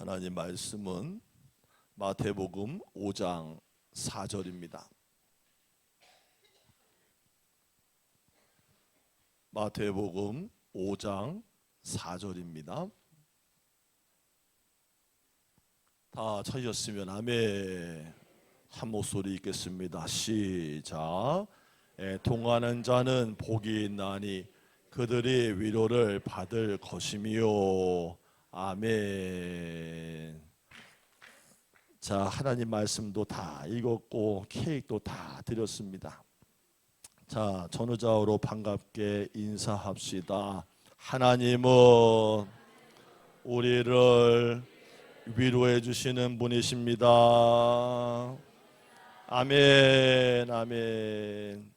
하나님 말씀은 마태복음 5장 4절입니다. 마태복음 5장 4절입니다. 다 찾으셨으면 아멘. 한 목소리 읽겠습니다. 시작. 통하는 자는 복이 있나니 그들이 위로를 받을 것이미요. 아멘. 자, 하나님 말씀도 다 읽었고 케이크도 다 드렸습니다. 자, 전우좌우로 반갑게 인사합시다. 하나님은 우리를 위로해 주시는 분이십니다. 아멘, 아멘.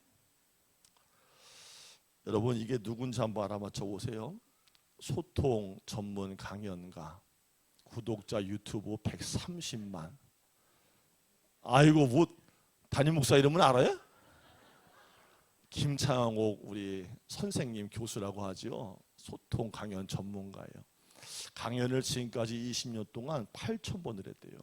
여러분, 이게 누군지 한번 알아맞혀 보세요. 소통 전문 강연가, 구독자 유튜브 130만. 아이고, 뭐 담임 목사 이름은 알아요? 김창옥 우리 선생님 교수라고 하죠. 소통 강연 전문가예요. 강연을 지금까지 20년 동안 8,000번을 했대요.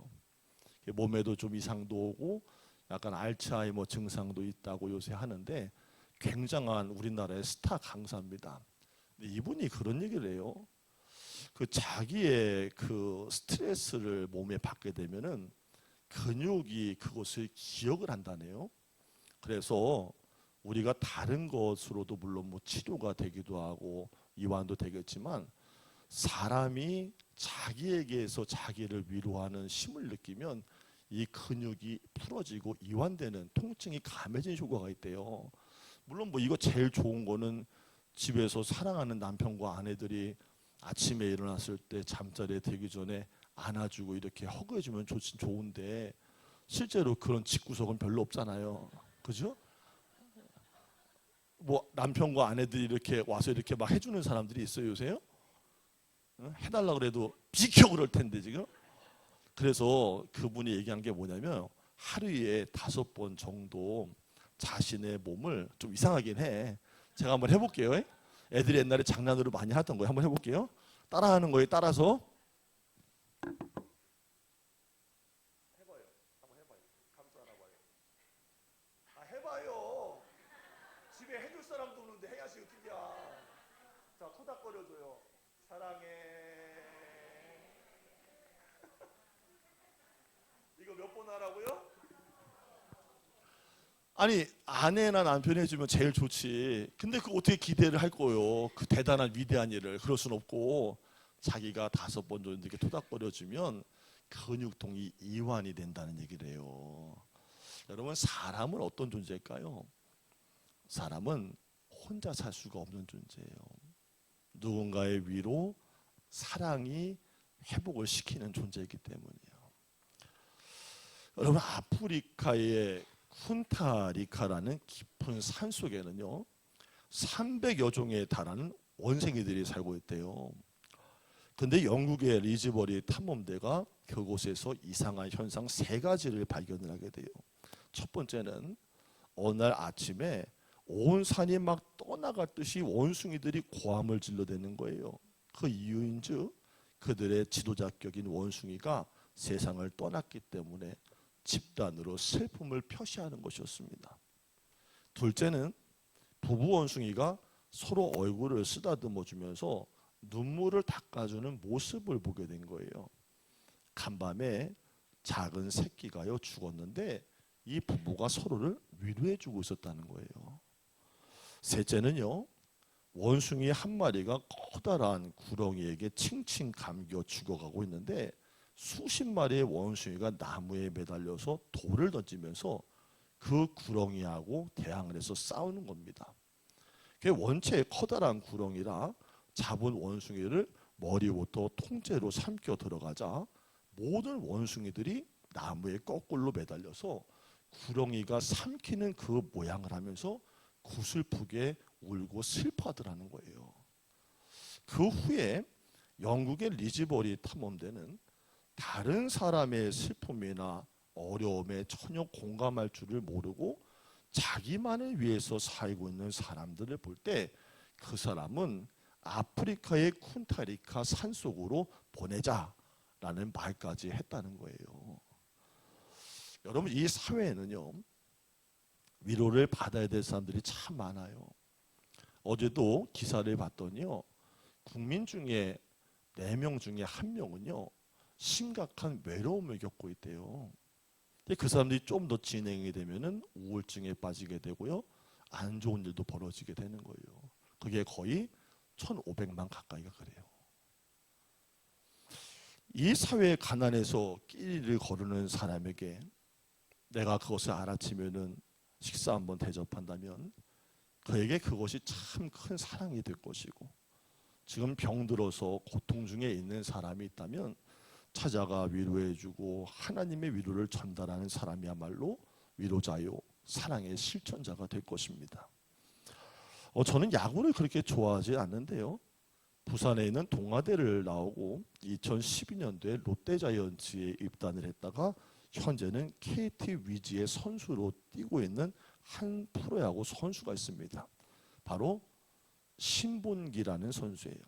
몸에도 좀 이상도 오고 약간 알츠하이머 증상도 있다고 요새 하는데 굉장한 우리나라의 스타 강사입니다. 이분이 그런 얘기를 해요. 그 자기의 그 스트레스를 몸에 받게 되면은 근육이 그것을 기억을 한다네요. 그래서 우리가 다른 것으로도 물론 뭐 치료가 되기도 하고 이완도 되겠지만 사람이 자기에게서 자기를 위로하는 힘을 느끼면 이 근육이 풀어지고 이완되는 통증이 감해지는 효과가 있대요. 물론 뭐 이거 제일 좋은 거는 집에서 사랑하는 남편과 아내들이 아침에 일어났을 때 잠자리에 들기 전에 안아주고 이렇게 허그해주면 좋은데 실제로 그런 집구석은 별로 없잖아요. 그죠? 뭐 남편과 아내들이 이렇게 와서 이렇게 막 해주는 사람들이 있어요 요새요? 해달라 그래도 비켜 그럴 텐데 지금. 그래서 그분이 얘기한 게 뭐냐면 하루에 5번 정도 자신의 몸을 좀 이상하긴 해. 제가 한번 해볼게요. 애들이 옛날에 장난으로 많이 하던 거예요. 한번 해볼게요. 따라하는 거에 따라서 해봐요. 한번 해봐요. 감수 하나 봐요. 아 해봐요. 집에 해줄 사람도 없는데 해야지 어떡이야. 자, 토닥거려줘요. 사랑해. 이거 몇 번 하라고요? 아니 아내나 남편이 해주면 제일 좋지. 근데 그 어떻게 기대를 할 거요? 그 대단한 위대한 일을. 그럴 순 없고 자기가 5번 정도 이렇게 토닥거려주면 근육통이 이완이 된다는 얘기를 해요. 여러분, 사람은 어떤 존재일까요? 사람은 혼자 살 수가 없는 존재예요. 누군가의 위로, 사랑이 회복을 시키는 존재이기 때문이에요. 여러분, 아프리카의 쿤타리카라는 깊은 산 속에는요 300여 종에 달하는 원숭이들이 살고 있대요. 근데 영국의 리즈버리 탐험대가 그곳에서 이상한 현상 3가지를 발견을 하게 돼요. 첫 번째는 어느 날 아침에 온 산이 막 떠나갔듯이 원숭이들이 고함을 질러대는 거예요. 그 이유인즉 그들의 지도자격인 원숭이가 세상을 떠났기 때문에 집단으로 슬픔을 표시하는 것이었습니다. 둘째는 부부 원숭이가 서로 얼굴을 쓰다듬어 주면서 눈물을 닦아주는 모습을 보게 된 거예요. 간밤에 작은 새끼가요 죽었는데 이 부부가 서로를 위로해 주고 있었다는 거예요. 셋째는요, 원숭이 한 마리가 커다란 구렁이에게 칭칭 감겨 죽어가고 있는데 수십 마리의 원숭이가 나무에 매달려서 돌을 던지면서 그 구렁이하고 대항을 해서 싸우는 겁니다. 그게 원체 커다란 구렁이라 잡은 원숭이를 머리부터 통째로 삼켜 들어가자 모든 원숭이들이 나무에 거꾸로 매달려서 구렁이가 삼키는 그 모양을 하면서 구슬프게 울고 슬퍼하더라는 거예요. 그 후에 영국의 리즈버리 탐험대는 다른 사람의 슬픔이나 어려움에 전혀 공감할 줄을 모르고 자기만을 위해서 살고 있는 사람들을 볼 때 그 사람은 아프리카의 쿤타리카 산속으로 보내자 라는 말까지 했다는 거예요. 여러분, 이 사회에는요, 위로를 받아야 될 사람들이 참 많아요. 어제도 기사를 봤더니요, 국민 중에 4명 중에 1명은요 심각한 외로움을 겪고 있대요. 근데 그 사람들이 좀 더 진행이 되면은 우울증에 빠지게 되고요, 안 좋은 일도 벌어지게 되는 거예요. 그게 거의 1,500만 가까이가 그래요. 이 사회의 가난에서 끼리를 거르는 사람에게 내가 그것을 알아채면은 식사 한번 대접한다면 그에게 그것이 참 큰 사랑이 될 것이고, 지금 병들어서 고통 중에 있는 사람이 있다면 찾아가 위로해주고 하나님의 위로를 전달하는 사람이야말로 위로자요, 사랑의 실천자가 될 것입니다. 저는 야구를 그렇게 좋아하지 않는데요, 부산에 있는 동아대를 나오고 2012년도에 롯데자이언츠에 입단을 했다가 현재는 KT 위즈의 선수로 뛰고 있는 한 프로야구 선수가 있습니다. 바로 신본기라는 선수예요.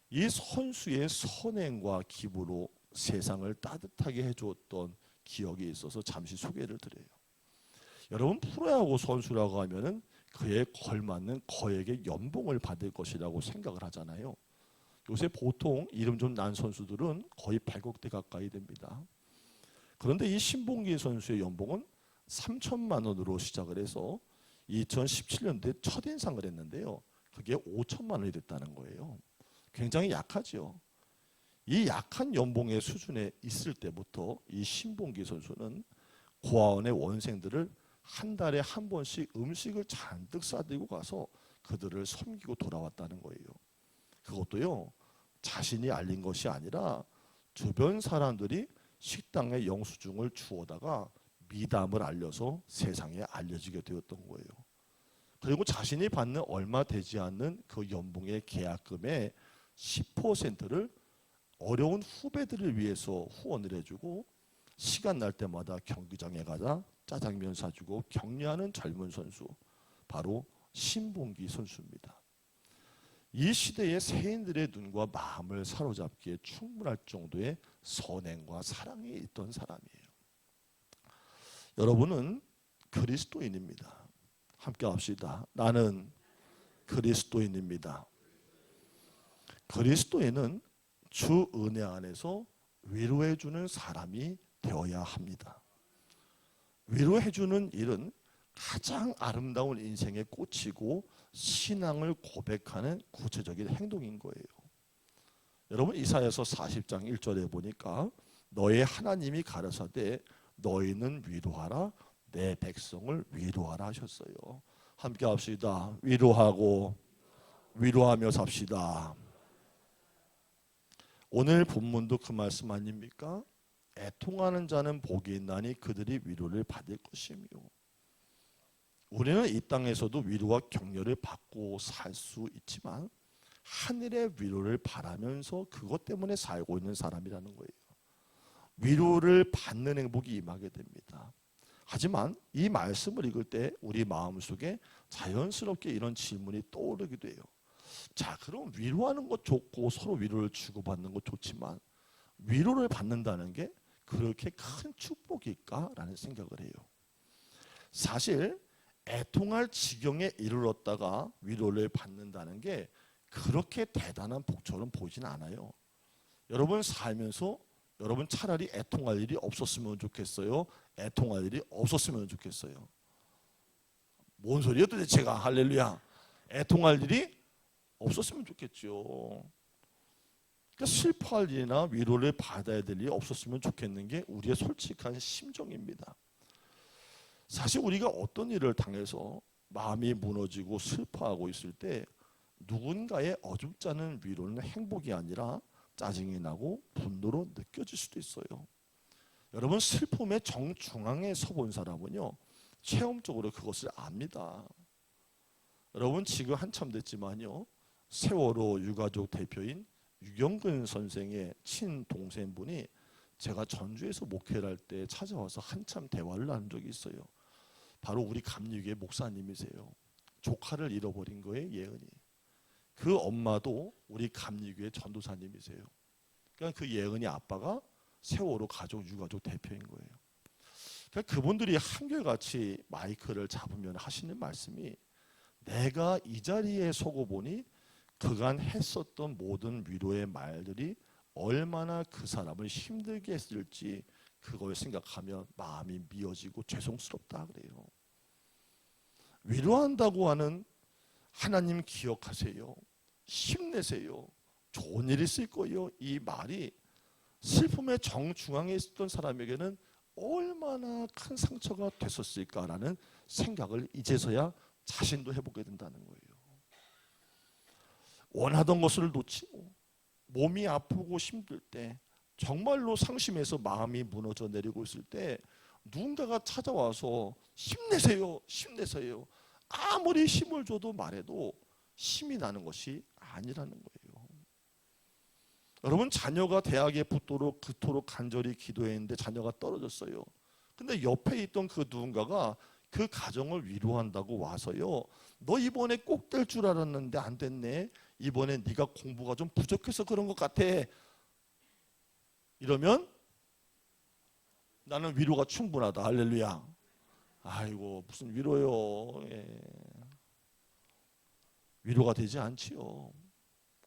이 선수의 선행과 기부로 세상을 따뜻하게 해주었던 기억이 있어서 잠시 소개를 드려요. 여러분, 프로야구 선수라고 하면은 그에 걸맞는 거액의 연봉을 받을 것이라고 생각을 하잖아요. 요새 보통 이름 좀 난 선수들은 거의 100억대 가까이 됩니다. 그런데 이 신봉기 선수의 연봉은 3천만 원으로 시작을 해서 2017년도에 첫인상을 했는데요, 그게 5천만 원이 됐다는 거예요. 굉장히 약하죠. 이 약한 연봉의 수준에 있을 때부터 이 신봉기 선수는 고아원의 원생들을 한 달에 한 번씩 음식을 잔뜩 싸들고 가서 그들을 섬기고 돌아왔다는 거예요. 그것도요, 자신이 알린 것이 아니라 주변 사람들이 식당에 영수증을 주워다가 미담을 알려서 세상에 알려지게 되었던 거예요. 그리고 자신이 받는 얼마 되지 않는 그 연봉의 계약금의 10%를 어려운 후배들을 위해서 후원을 해주고, 시간 날 때마다 경기장에 가자 짜장면 사주고 격려하는 젊은 선수, 바로 신봉기 선수입니다. 이 시대의 세인들의 눈과 마음을 사로잡기에 충분할 정도의 선행과 사랑이 있던 사람이에요. 여러분은 그리스도인입니다. 함께 합시다. 나는 그리스도인입니다. 그리스도인은 주 은혜 안에서 위로해주는 사람이 되어야 합니다. 위로해주는 일은 가장 아름다운 인생의 꽃이고 신앙을 고백하는 구체적인 행동인 거예요. 여러분, 이사야서 40장 1절에 보니까 너의 하나님이 가라사대 너희는 위로하라, 내 백성을 위로하라 하셨어요. 함께 합시다. 위로하고 위로하며 삽시다. 오늘 본문도 그 말씀 아닙니까? 애통하는 자는 복이 있나니 그들이 위로를 받을 것이며. 우리는 이 땅에서도 위로와 격려를 받고 살 수 있지만 하늘의 위로를 바라면서 그것 때문에 살고 있는 사람이라는 거예요. 위로를 받는 행복이 임하게 됩니다. 하지만 이 말씀을 읽을 때 우리 마음속에 자연스럽게 이런 질문이 떠오르기도 해요. 자, 그럼 위로하는 것 좋고 서로 위로를 주고받는 것 좋지만 위로를 받는다는 게 그렇게 큰 축복일까라는 생각을 해요. 사실 애통할 지경에 이르렀다가 위로를 받는다는 게 그렇게 대단한 복처럼 보이진 않아요. 여러분 살면서 여러분 차라리 애통할 일이 없었으면 좋겠어요? 애통할 일이 없었으면 좋겠어요? 뭔 소리예요 도대체가? 할렐루야. 애통할 일이 없었으면 좋겠죠. 그러니까 슬퍼할 일이나 위로를 받아야 될 일이 없었으면 좋겠는 게 우리의 솔직한 심정입니다. 사실 우리가 어떤 일을 당해서 마음이 무너지고 슬퍼하고 있을 때 누군가의 어줍지 않은 위로는 행복이 아니라 짜증이 나고 분노로 느껴질 수도 있어요. 여러분, 슬픔의 정중앙에 서본 사람은요 체험적으로 그것을 압니다. 여러분, 지금 한참 됐지만요 세월호 유가족 대표인 유경근 선생의 친동생분이 제가 전주에서 목회를 할 때 찾아와서 한참 대화를 나눈 적이 있어요. 바로 우리 감리교회 목사님이세요. 조카를 잃어버린 거예요, 예은이. 그 엄마도 우리 감리교회 전도사님이세요. 그러니까 그 예은이 아빠가 세월호 가족 유가족 대표인 거예요. 그러니까 그분들이 한결같이 마이크를 잡으면 하시는 말씀이, 내가 이 자리에 서고 보니 그간 했었던 모든 위로의 말들이 얼마나 그 사람을 힘들게 했을지 그걸 생각하면 마음이 미어지고 죄송스럽다 그래요. 위로한다고 하는 하나님 기억하세요. 힘내세요. 좋은 일 있을 거예요. 이 말이 슬픔의 정중앙에 있었던 사람에게는 얼마나 큰 상처가 됐었을까라는 생각을 이제서야 자신도 해보게 된다는 거예요. 원하던 것을 놓치고 몸이 아프고 힘들 때, 정말로 상심해서 마음이 무너져 내리고 있을 때 누군가가 찾아와서 힘내세요, 힘내세요, 아무리 힘을 줘도 말해도 힘이 나는 것이 아니라는 거예요. 여러분, 자녀가 대학에 붙도록 그토록 간절히 기도했는데 자녀가 떨어졌어요. 근데 옆에 있던 그 누군가가 그 가정을 위로한다고 와서요, 너 이번에 꼭 될 줄 알았는데 안 됐네, 이번에 네가 공부가 좀 부족해서 그런 것 같아, 이러면 나는 위로가 충분하다. 할렐루야. 아이고 무슨 위로요. 예. 위로가 되지 않지요.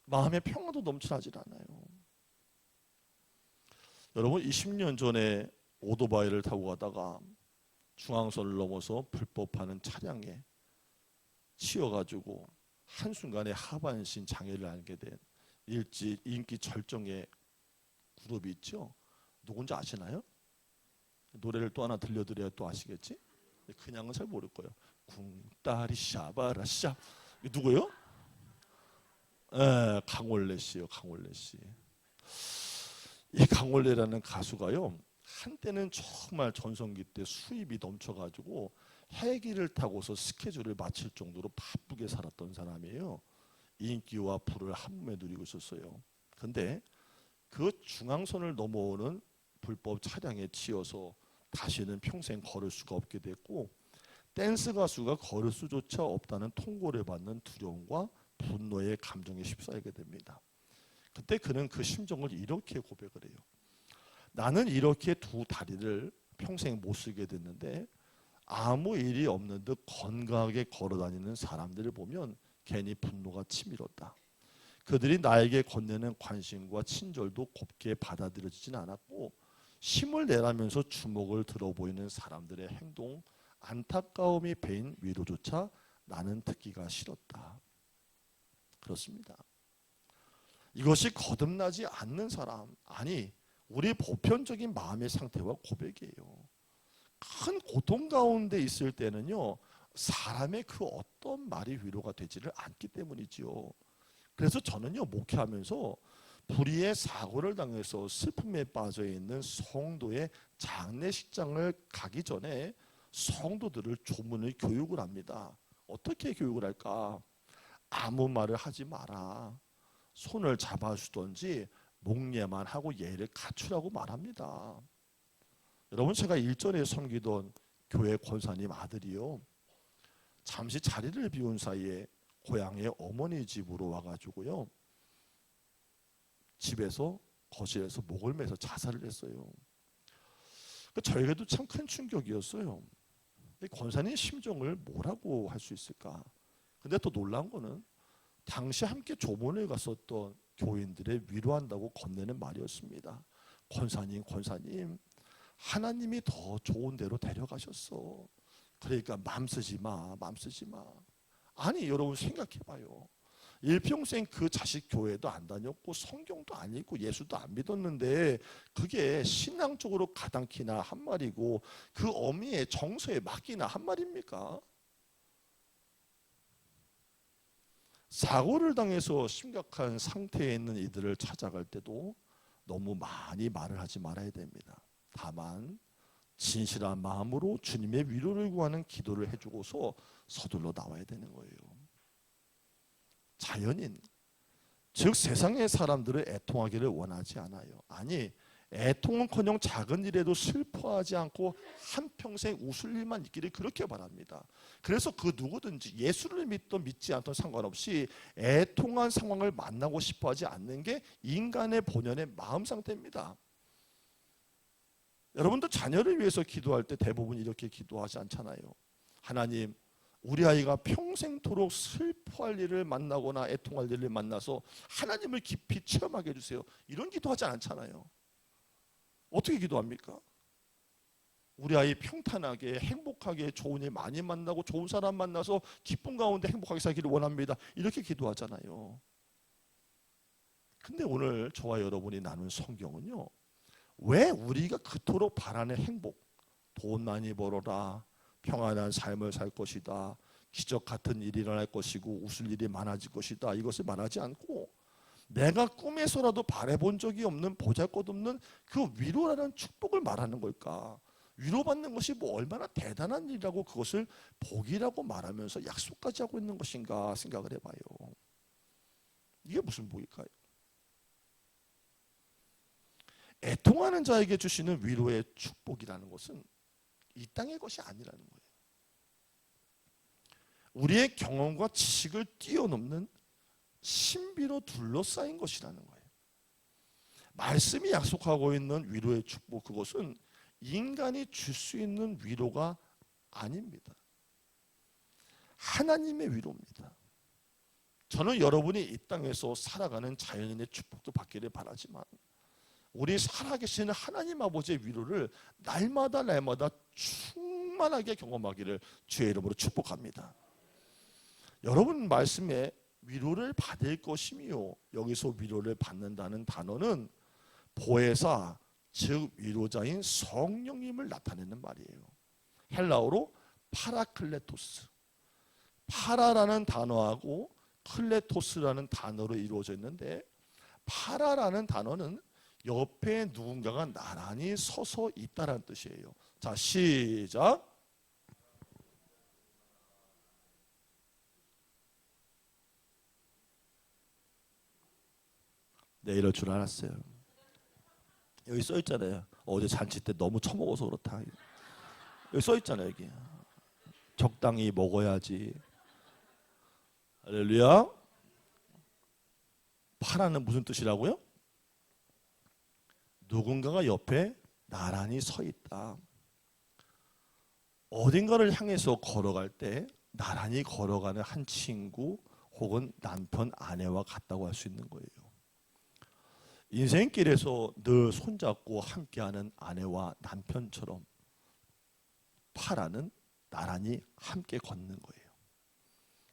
마음의 평화도 넘쳐나질 않아요. 여러분, 20년 전에 오토바이를 타고 가다가 중앙선을 넘어서 불법하는 차량에 치여가지고 한순간에 하반신 장애를 알게 된 인기 절정의 그룹이 있죠. 누군지 아시나요? 노래를 또 하나 들려드려야 또 아시겠지? 그냥은 잘 모를 거예요. 궁따리 샤바라샤. 누구요? 강원래 씨요. 강원래 씨. 이 강원래라는 가수가요, 한때는 정말 전성기 때 수입이 넘쳐가지고 헬기를 타고서 스케줄을 마칠 정도로 바쁘게 살았던 사람이에요. 인기와 부를 한 몸에 누리고 있었어요. 근데 그 중앙선을 넘어오는 불법 차량에 치여서 다시는 평생 걸을 수가 없게 됐고, 댄스 가수가 걸을 수조차 없다는 통고를 받는 두려움과 분노의 감정에 휩싸이게 됩니다. 그때 그는 그 심정을 이렇게 고백을 해요. 나는 이렇게 두 다리를 평생 못 쓰게 됐는데 아무 일이 없는 듯 건강하게 걸어다니는 사람들을 보면 괜히 분노가 치밀었다. 그들이 나에게 건네는 관심과 친절도 곱게 받아들여지진 않았고, 힘을 내라면서 주목을 들어 보이는 사람들의 행동, 안타까움이 배인 위로조차 나는 듣기가 싫었다. 그렇습니다. 이것이 거듭나지 않는 사람, 아니 우리 보편적인 마음의 상태와 고백이에요. 큰 고통 가운데 있을 때는요, 사람의 그 어떤 말이 위로가 되지를 않기 때문이지요. 그래서 저는요, 목회하면서 불의의 사고를 당해서 슬픔에 빠져 있는 성도의 장례식장을 가기 전에 성도들을 조문을 교육을 합니다. 어떻게 교육을 할까? 아무 말을 하지 마라. 손을 잡아주던지 목례만 하고 예를 갖추라고 말합니다. 여러분, 제가 일전에 섬기던 교회 권사님 아들이요, 잠시 자리를 비운 사이에 고향의 어머니 집으로 와가지고요, 집에서 거실에서 목을 매서 자살을 했어요. 저에게도 참 큰 충격이었어요. 권사님 심정을 뭐라고 할 수 있을까? 근데 또 놀라운 거는 당시 함께 조문을 갔었던 교인들의 위로한다고 건네는 말이었습니다. 권사님, 권사님, 하나님이 더 좋은 데로 데려가셨어. 그러니까 맘 쓰지 마, 맘 쓰지 마. 아니 여러분, 생각해봐요. 일평생 그 자식 교회도 안 다녔고 성경도 안 읽고 예수도 안 믿었는데 그게 신앙적으로 가당키나 한 말이고 그 어미의 정서에 맞기나 한 말입니까? 사고를 당해서 심각한 상태에 있는 이들을 찾아갈 때도 너무 많이 말을 하지 말아야 됩니다. 다만 진실한 마음으로 주님의 위로를 구하는 기도를 해주고서 서둘러 나와야 되는 거예요. 자연인, 즉 세상의 사람들을 애통하기를 원하지 않아요. 아니, 애통은커녕 작은 일에도 슬퍼하지 않고 한평생 웃을 일만 있기를 그렇게 바랍니다. 그래서 그 누구든지 예수를 믿든 믿지 않든 상관없이 애통한 상황을 만나고 싶어하지 않는 게 인간의 본연의 마음 상태입니다. 여러분도 자녀를 위해서 기도할 때 대부분 이렇게 기도하지 않잖아요. 하나님, 우리 아이가 평생토록 슬퍼할 일을 만나거나 애통할 일을 만나서 하나님을 깊이 체험하게 해주세요. 이런 기도하지 않잖아요. 어떻게 기도합니까? 우리 아이 평탄하게 행복하게 좋은 일 많이 만나고 좋은 사람 만나서 기쁨 가운데 행복하게 살기를 원합니다. 이렇게 기도하잖아요. 근데 오늘 저와 여러분이 나눈 성경은요, 왜 우리가 그토록 바라는 행복, 돈 많이 벌어라, 평안한 삶을 살 것이다, 기적 같은 일이 일어날 것이고 웃을 일이 많아질 것이다, 이것을 말하지 않고 내가 꿈에서라도 바라본 적이 없는 보잘것없는 그 위로라는 축복을 말하는 걸까? 위로받는 것이 뭐 얼마나 대단한 일이라고 그것을 복이라고 말하면서 약속까지 하고 있는 것인가 생각을 해봐요. 이게 무슨 복일까요? 애통하는 자에게 주시는 위로의 축복이라는 것은 이 땅의 것이 아니라는 거예요. 우리의 경험과 지식을 뛰어넘는 신비로 둘러싸인 것이라는 거예요. 말씀이 약속하고 있는 위로의 축복, 그것은 인간이 줄 수 있는 위로가 아닙니다. 하나님의 위로입니다. 저는 여러분이 이 땅에서 살아가는 자연인의 축복도 받기를 바라지만 우리 살아계시는 하나님 아버지의 위로를 날마다 충만하게 경험하기를 주의 이름으로 축복합니다. 여러분 말씀에 위로를 받을 것이며, 여기서 위로를 받는다는 단어는 보혜사, 즉 위로자인 성령님을 나타내는 말이에요. 헬라어로 파라클레토스. 파라라는 단어하고 클레토스라는 단어로 이루어져 있는데, 파라라는 단어는 옆에 누군가가 나란히 서서 있다라는 뜻이에요. 자, 시작. 네, 이럴 줄 알았어요. 여기 써 있잖아요. 어제 잔치 때 너무 처먹어서 그렇다. 여기 써 있잖아요. 여기 적당히 먹어야지. 할렐루야. 파라는 무슨 뜻이라고요? 누군가가 옆에 나란히 서 있다. 어딘가를 향해서 걸어갈 때 나란히 걸어가는 한 친구 혹은 남편, 아내와 같다고 할 수 있는 거예요. 인생길에서 늘 손잡고 함께하는 아내와 남편처럼 파라는 나란히 함께 걷는 거예요.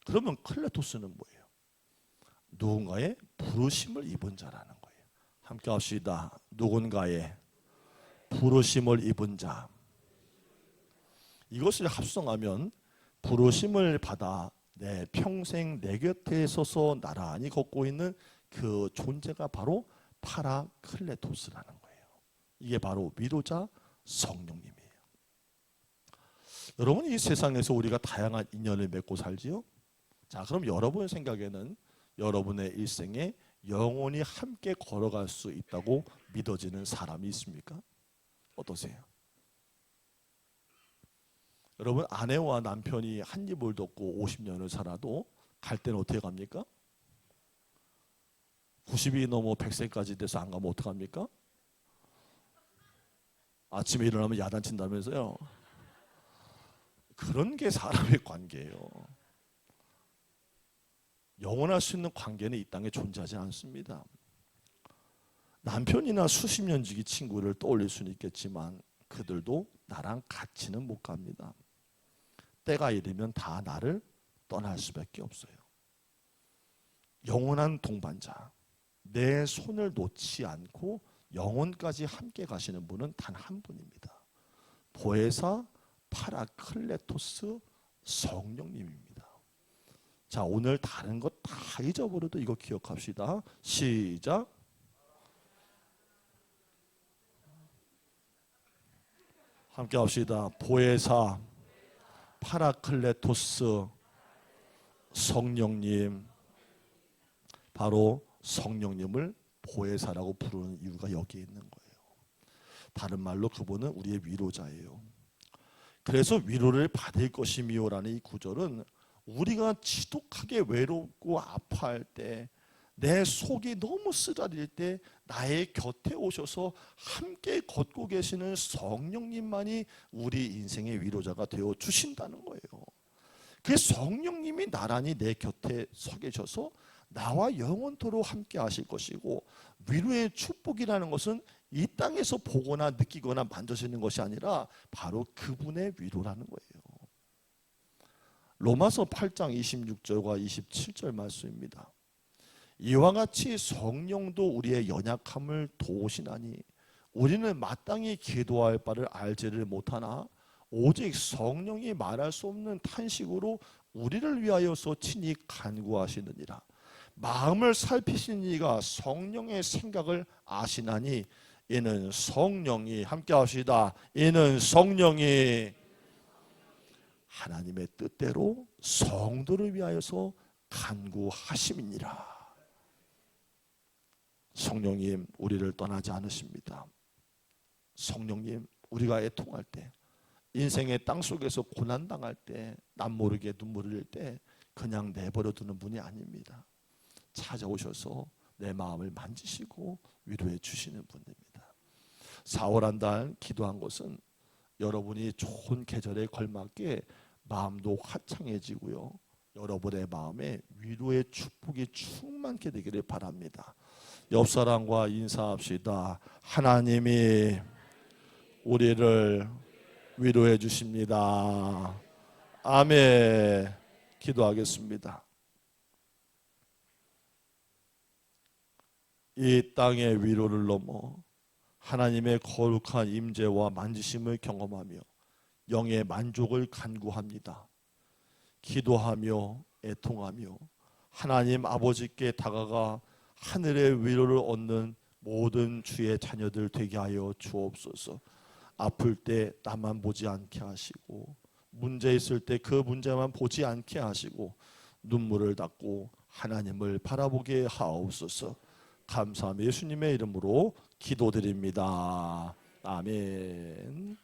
그러면 클레토스는 뭐예요? 누군가의 부르심을 입은 자라는 거예요. 함께 합시다. 누군가의 부르심을 입은 자. 이것을 합성하면 부르심을 받아 내 평생 내 곁에 서서 나란히 걷고 있는 그 존재가 바로 파라클레토스라는 거예요. 이게 바로 위로자 성령님이에요. 여러분, 이 세상에서 우리가 다양한 인연을 맺고 살지요? 자, 그럼 여러분 생각에는 여러분의 일생에 영원히 함께 걸어갈 수 있다고 믿어지는 사람이 있습니까? 어떠세요? 여러분, 아내와 남편이 한 입을 덮고 50년을 살아도 갈 때는 어떻게 갑니까? 90이 넘어 100세까지 돼서 안 가면 어떡합니까? 아침에 일어나면 야단친다면서요. 그런 게 사람의 관계예요. 영원할 수 있는 관계는 이 땅에 존재하지 않습니다. 남편이나 수십 년 지기 친구를 떠올릴 수는 있겠지만 그들도 나랑 같이는 못 갑니다. 때가 이르면 다 나를 떠날 수밖에 없어요. 영원한 동반자, 내 손을 놓지 않고 영원까지 함께 가시는 분은 단 한 분입니다. 보혜사 파라클레토스 성령님입니다. 자, 오늘 다른 것 다 잊어버려도 이거 기억합시다. 시작. 함께 합시다. 보혜사 파라클레토스 성령님. 바로 성령님을 보혜사라고 부르는 이유가 여기에 있는 거예요. 다른 말로 그분은 우리의 위로자예요. 그래서 위로를 받을 것이미요라는 이 구절은 우리가 지독하게 외롭고 아파할 때, 내 속이 너무 쓰라릴 때 나의 곁에 오셔서 함께 걷고 계시는 성령님만이 우리 인생의 위로자가 되어 주신다는 거예요. 그 성령님이 나란히 내 곁에 서 계셔서 나와 영원토록 함께 하실 것이고, 위로의 축복이라는 것은 이 땅에서 보거나 느끼거나 만져지는 것이 아니라 바로 그분의 위로라는 거예요. 로마서 8장 26절과 27절 말씀입니다. 이와 같이 성령도 우리의 연약함을 도우시나니 우리는 마땅히 기도할 바를 알지를 못하나 오직 성령이 말할 수 없는 탄식으로 우리를 위하여서 친히 간구하시느니라. 마음을 살피신 이가 성령의 생각을 아시나니 이는 성령이 함께 하시다. 이는 성령이 하나님의 뜻대로 성도를 위하여서 간구하심이니라. 성령님 우리를 떠나지 않으십니다. 성령님 우리가 애통할 때, 인생의 땅속에서 고난당할 때, 남모르게 눈물을 흘릴 때 그냥 내버려 두는 분이 아닙니다. 찾아오셔서 내 마음을 만지시고 위로해 주시는 분입니다. 4월 한 달 기도한 것은 여러분이 좋은 계절에 걸맞게 마음도 화창해지고요, 여러분의 마음에 위로의 축복이 충만케 되기를 바랍니다. 옆 사람과 인사합시다. 하나님이 우리를 위로해 주십니다. 아멘. 기도하겠습니다. 이 땅의 위로를 넘어 하나님의 거룩한 임재와 만지심을 경험하며 영의 만족을 간구합니다. 기도하며 애통하며 하나님 아버지께 다가가 하늘의 위로를 얻는 모든 주의 자녀들 되게 하여 주옵소서. 아플 때 나만 보지 않게 하시고, 문제 있을 때 그 문제만 보지 않게 하시고, 눈물을 닦고 하나님을 바라보게 하옵소서. 감사하며 예수님의 이름으로 기도드립니다. 아멘.